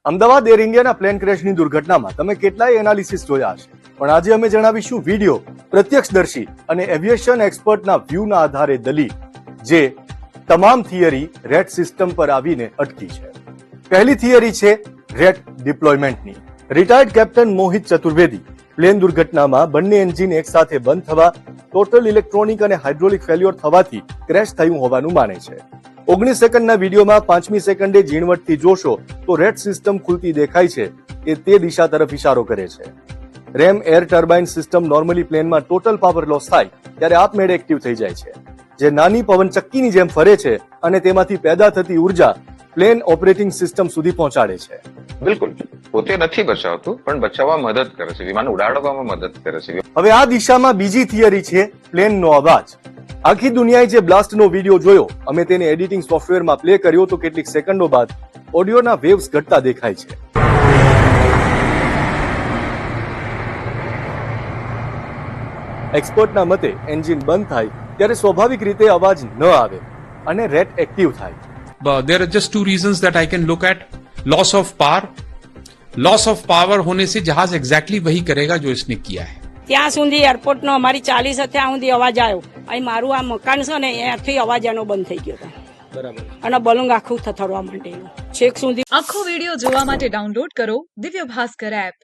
Ahmedabad air ઇન્ડિયાના plane ક્રેશની દુર્ઘટનામાં તમે કેટલાય એનાલિસિસ જોયા હશે, પણ આજે અમે જણાવીશું વિડીયો, પ્રત્યક્ષદર્શી અને એવિએશન એક્સપર્ટના વ્યૂના આધારે દલીલ, જે તમામ થિયરી રેટ સિસ્ટમ પર આવીને અટકી છે. પહેલી થિયરી છે રેટ ડિપ્લોયમેન્ટની. રિટાયર્ડ કેપ્ટન મોહિત ચતુર્વેદી પ્લેન દુર્ઘટનામાં બંને એન્જિન એકસાથે બંધ થવા, ટોટલ ઇલેક્ટ્રોનિક અને હાઇડ્રોલિક ફેલ્યોર થવાથી ક્રેશ થયું હોવાનું માને છે. 19 સેકન્ડના વિડીયોમાં 5મી સેકન્ડે ઝીણવટથી જોશો તો રેટ સિસ્ટમ ખુલતી દેખાય છે. એ તે દિશા તરફ ઇશારો કરે છે. RAM air turbine system normally પ્લેનમાં ટોટલ પાવર લોસ થાય ત્યારે આપમેળે એક્ટિવ થઈ જાય છે, જે નાની પવનચક્કીની જેમ ફરે છે અને તેમાંથી પેદા થતી ઉર્જા પ્લેન ઓપરેટિંગ સિસ્ટમ સુધી પહોંચાડે છે. બિલકુલ, પોતે નથી બચાવતું પણ બચાવવા મદદ કરે છે, વિમાન ઉડાડવામાં મદદ કરે છે. હવે આ દિશામાં બીજી થિયરી છે પ્લેનનો અવાજ. આખી દુનિયાએ જે બ્લાસ્ટનો વિડીયો જોયો, અમે તેને એડિટિંગ સોફ્ટવેરમાં પ્લે કર્યો તો કેટલીક સેકન્ડો બાદ ઓડિયોના વેવ્સ ઘટતા દેખાય છે. એક્સપર્ટના મતે એન્જિન બંધ થાય ત્યારે સ્વાભાવિક રીતે અવાજ ન આવે અને રેટ એક્ટિવ થાય. there are just two reasons that I can look at. Loss of power. Loss of power होने से जहाज exactly वही करेगा जो इसने किया है. ત્યાં સુધી એરપોર્ટનો અમારી 40 ત્યાં સુધી અવાજ આવ્યો. અહીં મારું આ મકાન છે ને ત્યાંથી અવાજ એનો બંધ થઈ ગયો હતો. બરાબર. અને બલૂંગ આખું થથડવા માંડેલું છેક સુધી. આખો વિડીયો જોવા માટે ડાઉનલોડ કરો દિવ્ય ભાસ્કર એપ.